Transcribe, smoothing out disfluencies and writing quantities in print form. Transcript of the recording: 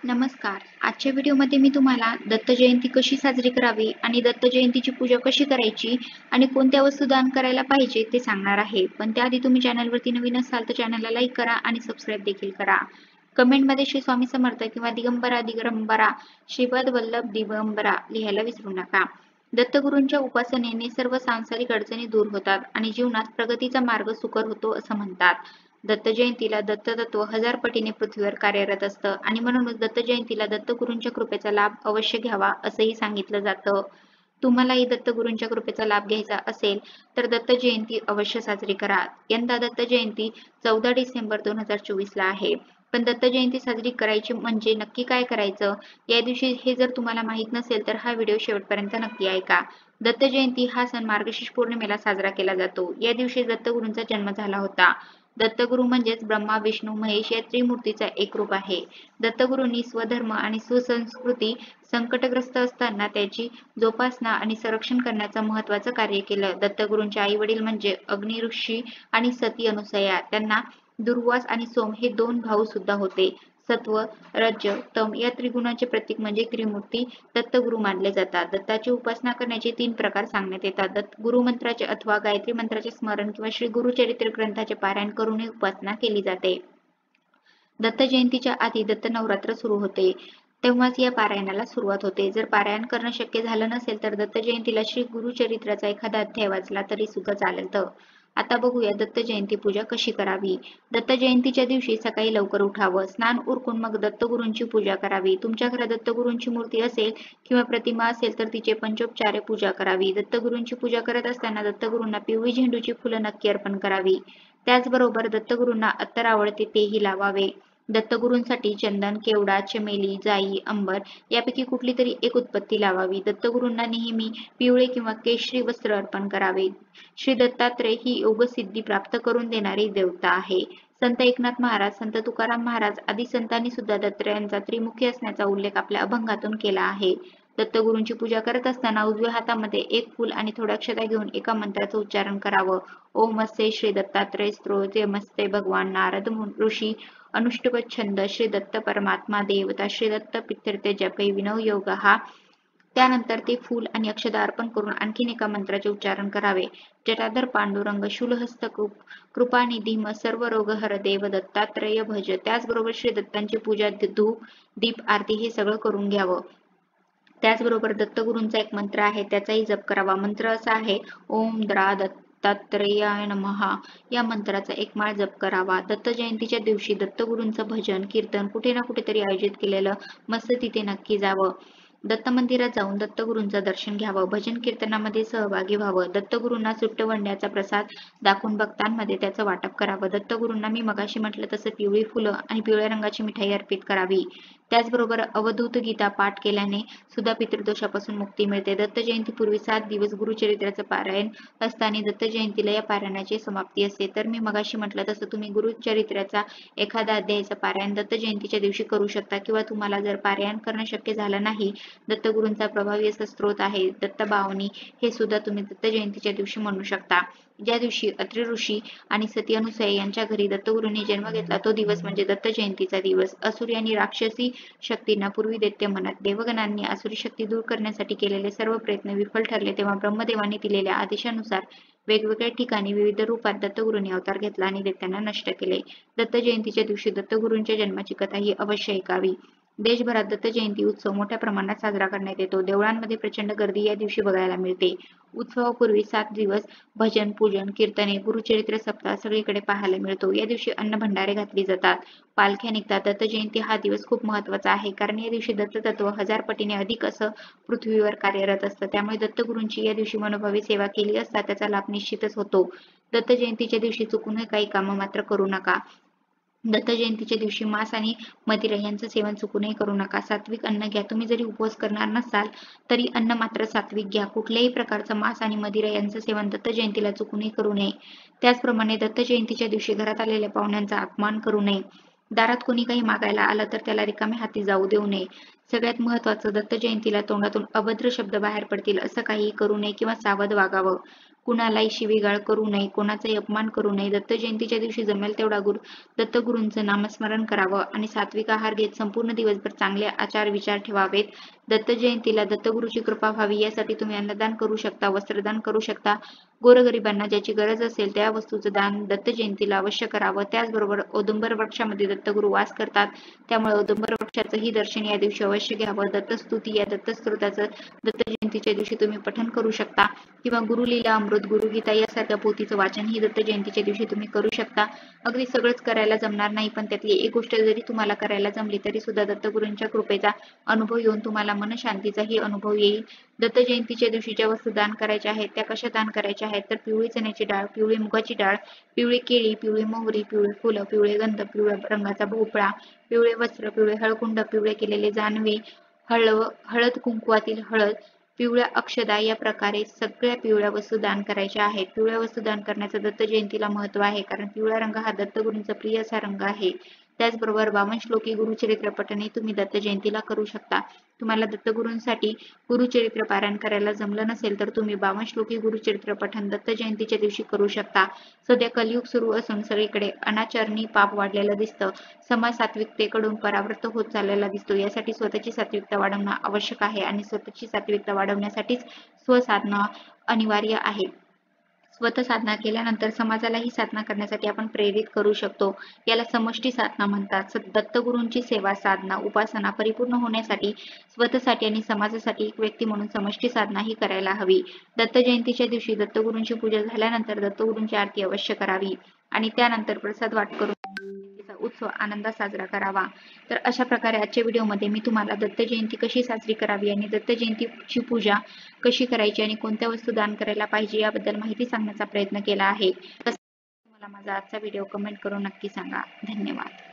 नमस्कार. आजच्या व्हिडिओमध्ये मी तुम्हाला दत्त जयंती कशी साजरी करावी आणि दत्त जयंतीची पूजा कशी करायची आणि कोणत्या वस्तू दान करायला पाहिजे ते सांगणार आहे. पण त्याआधी तुम्ही चॅनलवरती नवीन असाल तर चॅनलला लाईक करा आणि सबस्क्राईब देखील करा. कमेंटमध्ये श्री स्वामी समर्थ किंवा दिगंबरा दिगंबरा श्रीपाद वल्लभ दिगंबरा लिहायला विसरू नका. दत्तगुरूंच्या उपासनेने सर्व सांसारिक अडचणी दूर होतात आणि जीवनात प्रगतीचा मार्ग सुकर होतो असं म्हणतात. दत्त जयंतीला दत्ततत्व हजार पटीने पृथ्वीवर कार्यरत असतं आणि म्हणूनच दत्त जयंतीला दत्तगुरूंच्या कृपेचा लाभ अवश्य घ्यावा असंही सांगितलं जातं. तुम्हालाही दत्तगुरूंच्या कृपेचा लाभ घ्यायचा असेल तर दत्त जयंती अवश्य साजरी करा. यंदा दत्त जयंती 14 डिसेंबर 2024 ला आहे. पण दत्त जयंती साजरी करायची म्हणजे नक्की काय करायचं या दिवशी हे जर तुम्हाला माहित नसेल तर हा व्हिडिओ शेवटपर्यंत नक्की ऐका. दत्त जयंती हा सण मार्गशीर्ष पौर्णिमेला साजरा केला जातो. या दिवशी दत्तगुरूंचा जन्म झाला होता. दत्तगुरू म्हणजेच ब्रह्मा विष्णू महेश या त्रिमूर्तीचा एक रूप आहे. दत्तगुरूंनी स्वधर्म आणि सुसंस्कृती संकटग्रस्त असताना त्याची जोपासना आणि संरक्षण करण्याचं महत्त्वाचं कार्य केलं. दत्तगुरूंचे आई वडील म्हणजे अग्नी ऋषी आणि सती अनुसया. त्यांना दुर्वास आणि सोम हे दोन भाऊ सुद्धा होते. सत्व रज तम या त्रिगुणांचे प्रतीक म्हणजे त्रिमूर्ती दत्तगुरू मानले जातात. दत्ताची उपासना करण्याचे 3 प्रकार सांगण्यात येतात. दत्त गुरुमंत्राचे अथवा गायत्री मंत्राचे स्मरण किंवा श्री गुरुचरित्र ग्रंथाचे पारायण करूनही उपासना केली जाते. दत्त जयंतीच्या आधी दत्त नवरात्र सुरू होते. तेव्हाच या पारायणाला सुरुवात होते. जर पारायण करणं शक्य झालं नसेल तर दत्त जयंतीला श्री गुरुचरित्राचा एखादा अध्याय वाचला तरी सुद्धा चालेल. आता बघूया दत्त जयंती पूजा कशी करावी. दत्त जयंतीच्या दिवशी सकाळी लवकर उठावं, स्नान उरकून मग दत्तगुरूंची पूजा करावी. तुमच्या घरात दत्तगुरूंची मूर्ती असेल किंवा प्रतिमा असेल तर तिचे पंचोपचारे पूजा करावी. दत्तगुरूंची पूजा करत असताना दत्तगुरूंना पिवळी झेंडूची फुलं नक्की अर्पण करावी. त्याचबरोबर दत्तगुरूंना अत्तर आवडते तेही लावावे. दत्तगुरूंसाठी चंदन, केवडा, चमेली, जाई, अंबर यापैकी कुठली तरी एक उत्पत्ती लावावी. दत्तगुरूंना नेहमी पिवळे किंवा केशरी वस्त्र अर्पण करावे. श्री दत्तात्रय ही योगसिद्धी प्राप्त करून देणारी देवता आहे. संत एकनाथ महाराज, संत तुकाराम महाराज आदी संतांनी सुद्धा दत्तात्रयांचा त्रिमुखी असण्याचा उल्लेख आपल्या अभंगातून केला आहे. दत्तगुरूंची पूजा करत असताना उजव्या हातामध्ये एक फूल आणि थोड्या अक्षता घेऊन एका मंत्राचं उच्चारण करावं. ओम असे श्री दत्तात्रय स्तोत्रमस्ते भगवान नारद ऋषी अनुष्टुप छंद श्री दत्त परमात्मा देवता श्री दत्त पितृते जपे विनव योग हा. त्यानंतर ते फूल आणि अक्षता अर्पण करून आणखीन एका मंत्राचे उच्चारण करावे. जटाधर पांडुरंग शूलहस्त कृपानिधी म सर्व रोग हर देव दत्तात्रय भज. त्याचबरोबर श्री दत्तांची पूजा धूप दीप आरती हे सगळं करून घ्यावं. त्याचबरोबर दत्तगुरूंचा एक मंत्र आहे त्याचाही जप करावा. मंत्र असा आहे ओम द्रा दत्तात्रेयाय नमः. या मंत्राचा एक माळ जप करावा. दत्त जयंतीच्या दिवशी दत्तगुरूंचं भजन कीर्तन कुठे ना कुठेतरी आयोजित केलेलं मस्त तिथे नक्की जावं. दत्त मंदिरात जाऊन दत्तगुरूंचं दर्शन घ्यावं. भजन कीर्तनामध्ये सहभागी व्हावं. दत्तगुरूंना सुट्टवंड्याचा प्रसाद दाखवून भक्तांमध्ये त्याचं वाटप करावं. दत्तगुरूंना मी मगाशी म्हटलं तसं पिवळी फुलं आणि पिवळ्या रंगाची मिठाई अर्पित करावी. त्याचबरोबर अवधूत गीता पाठ केल्याने सुद्धा पितृदोषापासून मुक्ती मिळते. दत्त जयंतीपूर्वी 7 दिवस गुरुचरित्राचं पारायण असताना दत्त जयंतीला या पारायणाची समाप्ती असते. तर मी मगाशी म्हटलं तसं तुम्ही गुरुचरित्राचा एखादा अध्यायाचं पारायण दत्त जयंतीच्या दिवशी करू शकता किंवा तुम्हाला जर पारायण करणं शक्य झालं नाही, दत्तगुरूंचा प्रभावी असा स्त्रोत आहे दत्तभावनी, हे सुद्धा तुम्ही दत्त जयंतीच्या दिवशी म्हणू शकता. ज्या दिवशी अत्रि ऋषी आणि सती अनुसया यांच्या घरी दत्तगुरूंनी जन्म घेतला तो दिवस म्हणजे दत्त जयंतीचा दिवस. असुरी आणि राक्षसी शक्तींना पूर्वी दैत्य म्हणत. देवगणांनी आसुरी शक्ती दूर करण्यासाठी केलेले सर्व प्रयत्न विफल ठरले तेव्हा ब्रह्मदेवाने दिलेल्या आदेशानुसार वेगवेगळ्या ठिकाणी विविध रूपात दत्तगुरूंनी अवतार घेतला आणि दैत्यांना नष्ट केले. दत्त जयंतीच्या दिवशी दत्तगुरूंच्या जन्माची कथा ही अवश्य ऐकावी. देशभरात दत्त जयंती उत्सव मोठ्या प्रमाणात साजरा करण्यात येतो. देवळांमध्ये प्रचंड गर्दी या दिवशी बघायला मिळते. उत्सवापूर्वी 7 दिवस भजन, पूजन, कीर्तने, गुरुचरित्र सप्ताह सगळीकडे पाहायला मिळतो. या दिवशी अन्न भंडारे घातली जातात, पालख्या निघतात. दत्त जयंती हा दिवस खूप महत्त्वाचा आहे कारण या दिवशी दत्ततत्व 1000 पटीने अधिक असं पृथ्वीवर कार्यरत असतं. त्यामुळे दत्तगुरूंची या दिवशी मनोभावे सेवा केली असता त्याचा लाभ निश्चितच होतो. दत्त जयंतीच्या दिवशी चुकूनही काही कामं मात्र करू नका. दत्त जयंतीच्या दिवशी मांस आणि मदिरा यांचं सेवन चुकूनही करू नका. सात्विक अन्न घ्या. तुम्ही जरी उपवास करणार नसाल तरी अन्न मात्र सात्विक घ्या. कुठल्याही प्रकारचं मांस आणि मदिरा यांचं सेवन दत्त जयंतीला चुकूनही करू नये. त्याचप्रमाणे दत्त जयंतीच्या दिवशी घरात आलेल्या पाहुण्यांचा अपमान करू नये. दारात कोणी काही मागायला आलं तर त्याला रिकाम्या हाती जाऊ देऊ नये. सगळ्यात महत्त्वाचं दत्त जयंतीला तोंडातून अभद्र शब्द बाहेर पडतील असं काहीही करू नये किंवा सावध वागावं. कुणालाही शिवीगाळ करू नये, कोणाचाही अपमान करू नये. दत्त जयंतीच्या दिवशी जमेल तेवढा दत्तगुरूंचं नामस्मरण करावं आणि सात्विक आहार घेत संपूर्ण दिवसभर चांगले आचार विचार ठेवावेत. दत्त जयंतीला दत्तगुरूची कृपा व्हावी यासाठी तुम्ही अन्नदान करू शकता, वस्त्रदान करू शकता. गोरगरिबांना ज्याची गरज असेल त्या वस्तूचं दान दत्त जयंतीला अवश्य करावं. त्याचबरोबर औदुंबर वृक्षामध्ये दत्तगुरू वास करतात, त्यामुळे औदुंबर वृक्षाचंही दर्शन या दिवशी अवश्य घ्यावं. दत्तस्तुती या दत्तस्त्रोताचं दत्त जयंतीच्या दिवशी तुम्ही पठण करू शकता किंवा गुरुलीला, अमृत, गुरुगीता यासारख्या पोथीचं वाचन ही दत्त जयंतीच्या दिवशी तुम्ही करू शकता. अगदी सगळंच करायला जमणार नाही, पण त्यातली एक गोष्ट जरी तुम्हाला करायला जमली तरी सुद्धा दत्तगुरूंच्या कृपेचा अनुभव येऊन तुम्हाला मनशांतीचाही अनुभव येईल. दत्त जयंतीच्या दिवशी ज्या वस्तू दान करायच्या आहेत त्या कशा दान करायच्या आहेत तर पिवळी चण्याची डाळ, पिवळी मुगाची डाळ, पिवळी केळी, पिवळी मोहरी, पिवळी फुलं, पिवळे गंध, पिवळ्या रंगाचा भोपळा, पिवळे वस्त्र, पिवळे हळकुंड, पिवळे केलेले जानवे, हळद कुंकवातील हळद, पिवळ्या अक्षदा या प्रकारे सगळ्या पिवळ्या वस्तू दान करायच्या आहेत. पिवळ्या वस्तू दान करण्याचं दत्त जयंतीला महत्त्व आहे, कारण पिवळा रंग हा दत्तगुरूंचा प्रिय असा रंग आहे. त्याचबरोबर 52 श्लोकी गुरुचरित्र पठणही तुम्ही दत्त जयंतीला करू शकता. तुम्हाला दत्तगुरूंसाठी गुरुचरित्र पारायण करायला जमलं नसेल तर तुम्ही 52 श्लोकी गुरुचरित्र पठण दत्त जयंतीच्या दिवशी करू शकता. सध्या कलियुग सुरू असून सगळीकडे अनाचरणी पाप वाढलेलं दिसतं. समाज सात्विकतेकडून परावृत्त होत चाललेला दिसतो. यासाठी स्वतःची सात्विकता वाढवणं आवश्यक आहे आणि स्वतःची सात्विकता वाढवण्यासाठीच स्वसाधना अनिवार्य आहे. स्वतः साधना केल्यानंतर समाजालाही साधना करण्यासाठी आपण प्रेरित करू शकतो. याला समष्टी साधना म्हणतात. दत्तगुरूंची सेवा, साधना, उपासना परिपूर्ण होण्यासाठी स्वतःसाठी आणि समाजासाठी एक व्यक्ती म्हणून समष्टी साधना ही करायला हवी. दत्त जयंतीच्या दिवशी दत्तगुरूंची पूजा झाल्यानंतर दत्तगुरूंची आरती अवश्य करावी आणि त्यानंतर प्रसाद वाट करून उत्सव आनंदात साजरा करावा. तर अशा प्रकारे आजच्या व्हिडिओमध्ये मी तुम्हाला दत्त जयंती कशी साजरी करावी आणि दत्त जयंतीची पूजा कशी करायची आणि कोणत्या वस्तू दान करायला पाहिजे याबद्दल माहिती सांगण्याचा प्रयत्न केला आहे. तुम्हाला माझा आजचा व्हिडिओ कमेंट करून नक्की सांगा. धन्यवाद.